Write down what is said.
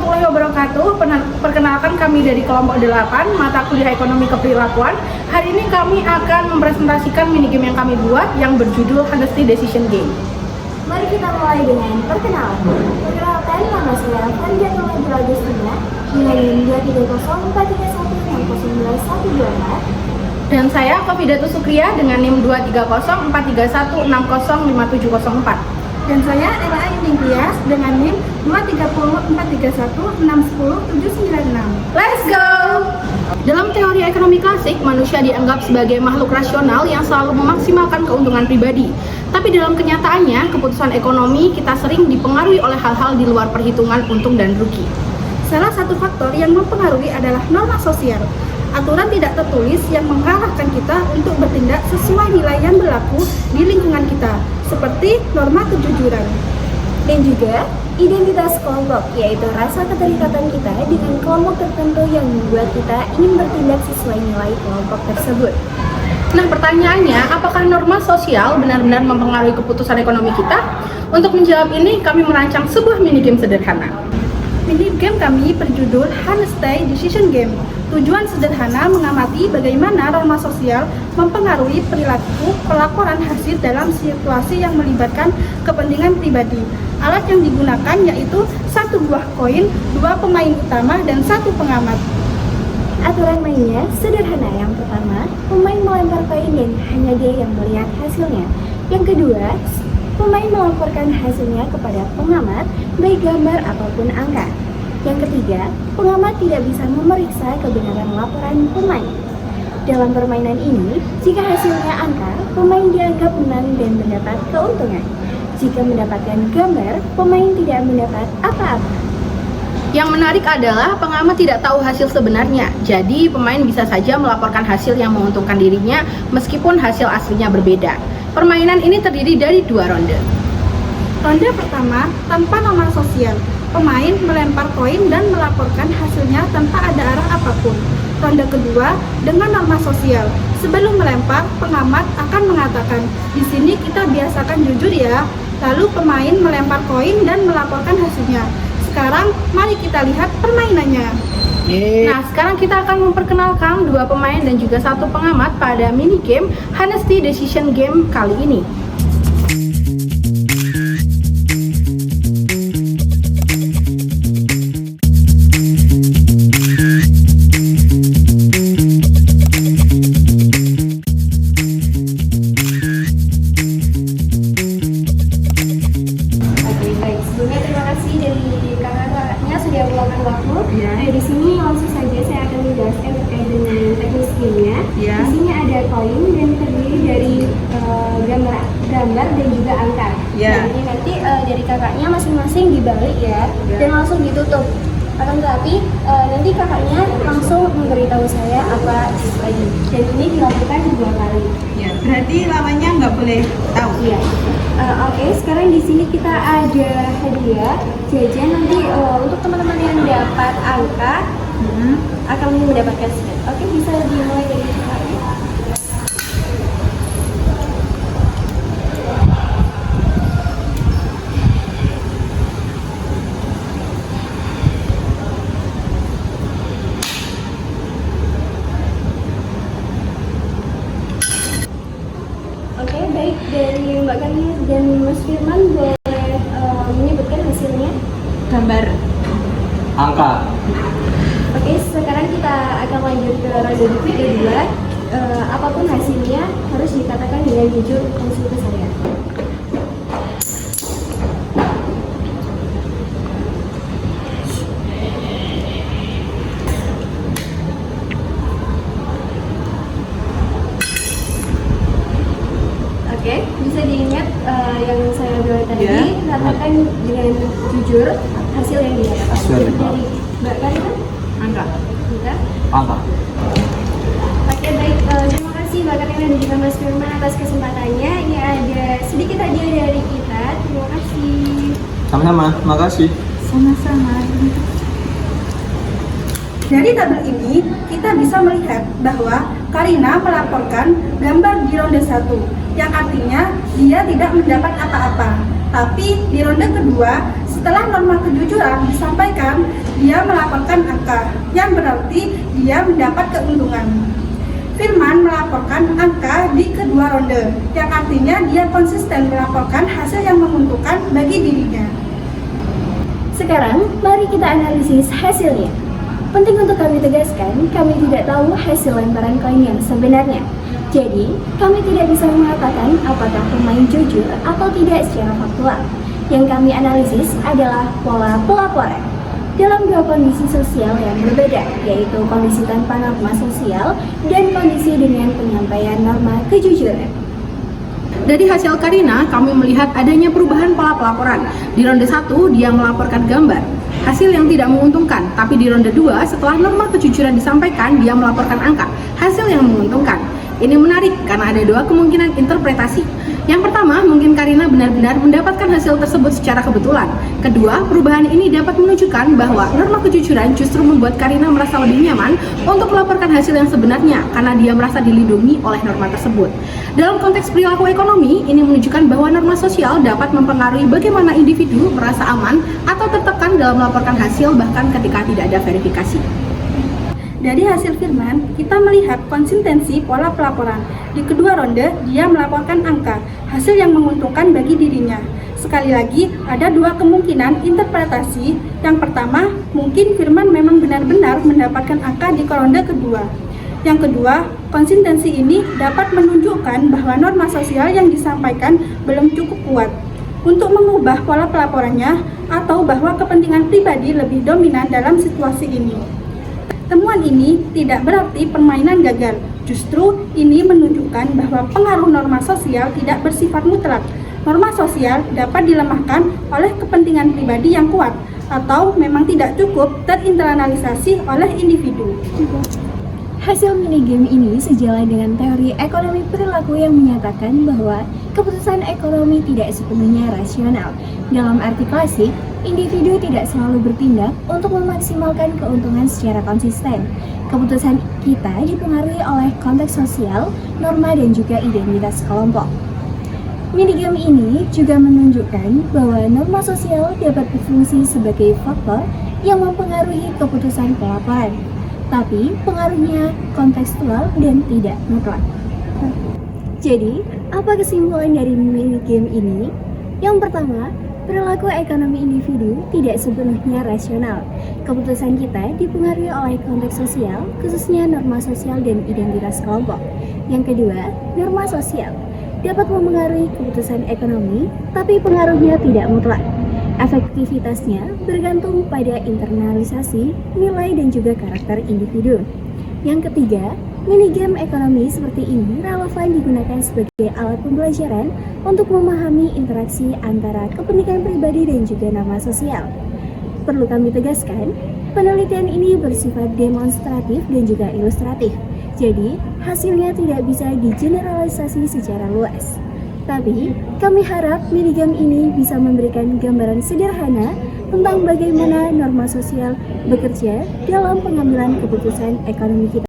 warahmatullahi wabarakatuh. Perkenalkan kami dari kelompok 8 mata kuliah ekonomi keperilakuan. Hari ini kami akan mempresentasikan minigame yang kami buat yang berjudul Honesty Decision Game. Mari kita mulai dengan perkenalan. Perkenalkan, nama saya Fanja Nurul Agustina dengan NIM 23043160912. Dan saya Kofidatus Sukriya dengan NIM 2304316057004. Dan saya Ella Indingkias dengan NIM 2304316100796. Let's go! Dalam teori ekonomi klasik, manusia dianggap sebagai makhluk rasional yang selalu memaksimalkan keuntungan pribadi. Tapi dalam kenyataannya, keputusan ekonomi kita sering dipengaruhi oleh hal-hal di luar perhitungan untung dan rugi. Salah satu faktor yang mempengaruhi adalah norma sosial. Aturan tidak tertulis yang mengarahkan kita untuk bertindak sesuai nilai yang berlaku di lingkungan kita, seperti norma kejujuran. Dan juga identitas kelompok, yaitu rasa keterikatan kita dengan kelompok tertentu yang membuat kita ingin bertindak sesuai nilai kelompok tersebut. Nah, pertanyaannya, apakah norma sosial benar-benar mempengaruhi keputusan ekonomi kita? Untuk menjawab ini, kami merancang sebuah minigame sederhana. Minigame kami berjudul Honesty Decision Game. Tujuan sederhana mengamati bagaimana norma sosial mempengaruhi perilaku pelaporan hasil dalam situasi yang melibatkan kepentingan pribadi. Alat yang digunakan yaitu satu buah koin, 2 pemain utama, dan 1 pengamat. Aturan mainnya sederhana. Yang pertama, pemain melempar koin dan hanya dia yang melihat hasilnya. Yang kedua, pemain melaporkan hasilnya kepada pengamat, baik gambar ataupun angka. Yang ketiga, pengamat tidak bisa memeriksa kebenaran laporan pemain. Dalam permainan ini, jika hasilnya angka, pemain dianggap menang dan mendapat keuntungan. Jika mendapatkan gambar, pemain tidak mendapat apa-apa. Yang menarik adalah pengamat tidak tahu hasil sebenarnya, jadi pemain bisa saja melaporkan hasil yang menguntungkan dirinya meskipun hasil aslinya berbeda. Permainan ini terdiri dari 2 ronde. Ronde pertama, tanpa norma sosial. Pemain melempar koin dan melaporkan hasilnya tanpa ada arah apapun. Ronde kedua, dengan norma sosial. Sebelum melempar, pengamat akan mengatakan, "Di sini kita biasakan jujur ya." Lalu pemain melempar koin dan melaporkan hasilnya. Sekarang, mari kita lihat permainannya. Nah, sekarang kita akan memperkenalkan 2 pemain dan juga 1 pengamat pada minigame Honesty Decision Game kali ini. Sudah meluangkan waktu. Di sini langsung saja saya akan menjelaskan terkait dengan teknis gamenya. Di sini ada koin dan terdiri dari gambar dan juga angka. Jadi nanti dari kakaknya masing-masing dibalik ya, dan langsung ditutup. Akan tetapi nanti kakaknya langsung memberitahu saya apa lagi. Dan ini dilakukan 2 kali. Berarti lawannya nggak boleh tahu. Iya. Oke, sekarang di sini kita ada hadiah jajan. Nanti untuk teman-teman yang dapat angka akan mendapatkan set. Oke, bisa dimulai dari kakaknya. Oke, baik, dari Mbak Kania dan Mas Firman boleh menyebutkan hasilnya. Gambar. Angka. Oke, sekarang kita akan lanjut ke ronde kedua. Apapun hasilnya harus dikatakan dengan jujur langsung ke saya. Oke, bisa diingat yang saya bilang tadi, katakan dengan jujur hasil yang didapatkan. Dari Mbak Karina? Angka. Angka. Oke, baik. Terima kasih Mbak Karina dan juga Mas Firman atas kesempatannya. Ini ada sedikit hadiah dari kita. Terima kasih. Sama-sama, makasih. Sama-sama. Dari tabel ini, kita bisa melihat bahwa Karina melaporkan gambar di ronde 1, yang artinya dia tidak mendapat apa-apa. Tapi di ronde kedua, Setelah norma kejujuran disampaikan, dia melaporkan angka, yang berarti dia mendapat keuntungan. Firman melaporkan angka di kedua ronde, yang artinya dia konsisten melaporkan hasil yang menguntungkan bagi dirinya. Sekarang, mari kita analisis hasilnya. Penting untuk kami tegaskan, kami tidak tahu hasil lemparan koin yang sebenarnya. Jadi, kami tidak bisa mengatakan apakah pemain jujur atau tidak secara faktual. Yang kami analisis adalah pola pelaporan dalam dua kondisi sosial yang berbeda, yaitu kondisi tanpa norma sosial dan kondisi dengan penyampaian norma kejujuran. Dari hasil Karina, kami melihat adanya perubahan pola pelaporan. Di ronde 1, dia melaporkan gambar, hasil yang tidak menguntungkan. Tapi di ronde 2, setelah norma kejujuran disampaikan, dia melaporkan angka, hasil yang menguntungkan. Ini menarik karena ada dua kemungkinan interpretasi. Yang pertama, mungkin Karina benar-benar mendapatkan hasil tersebut secara kebetulan. Kedua, perubahan ini dapat menunjukkan bahwa norma kejujuran justru membuat Karina merasa lebih nyaman untuk melaporkan hasil yang sebenarnya karena dia merasa dilindungi oleh norma tersebut. Dalam konteks perilaku ekonomi, ini menunjukkan bahwa norma sosial dapat mempengaruhi bagaimana individu merasa aman atau tertekan dalam melaporkan hasil bahkan ketika tidak ada verifikasi. Dari hasil Firman, kita melihat konsistensi pola pelaporan. Di kedua ronde, dia melaporkan angka, hasil yang menguntungkan bagi dirinya. Sekali lagi, ada dua kemungkinan interpretasi. Yang pertama, mungkin Firman memang benar-benar mendapatkan angka di ronde kedua. Yang kedua, konsistensi ini dapat menunjukkan bahwa norma sosial yang disampaikan belum cukup kuat untuk mengubah pola pelaporannya atau bahwa kepentingan pribadi lebih dominan dalam situasi ini. Temuan ini tidak berarti permainan gagal. Justru ini menunjukkan bahwa pengaruh norma sosial tidak bersifat mutlak. Norma sosial dapat dilemahkan oleh kepentingan pribadi yang kuat atau memang tidak cukup terinternalisasi oleh individu. Hasil minigame ini sejalan dengan teori ekonomi perilaku yang menyatakan bahwa keputusan ekonomi tidak sepenuhnya rasional. Dalam arti klasik, individu tidak selalu bertindak untuk memaksimalkan keuntungan secara konsisten. Keputusan kita dipengaruhi oleh konteks sosial, norma, dan juga identitas kelompok. Minigame ini juga menunjukkan bahwa norma sosial dapat berfungsi sebagai faktor yang mempengaruhi keputusan pelaporan. Tapi pengaruhnya kontekstual dan tidak mutlak. Jadi, apa kesimpulan dari minigame ini? Yang pertama, perilaku ekonomi individu tidak sepenuhnya rasional. Keputusan kita dipengaruhi oleh konteks sosial, khususnya norma sosial dan identitas kelompok. Yang kedua, norma sosial dapat mempengaruhi keputusan ekonomi, tapi pengaruhnya tidak mutlak. Efektivitasnya bergantung pada internalisasi, nilai, dan juga karakter individu. Yang ketiga, minigame ekonomi seperti ini relevan digunakan sebagai alat pembelajaran untuk memahami interaksi antara kepentingan pribadi dan juga norma sosial. Perlu kami tegaskan, penelitian ini bersifat demonstratif dan juga ilustratif. Jadi, hasilnya tidak bisa digeneralisasi secara luas. Tapi, kami harap minigame ini bisa memberikan gambaran sederhana tentang bagaimana norma sosial bekerja dalam pengambilan keputusan ekonomi kita.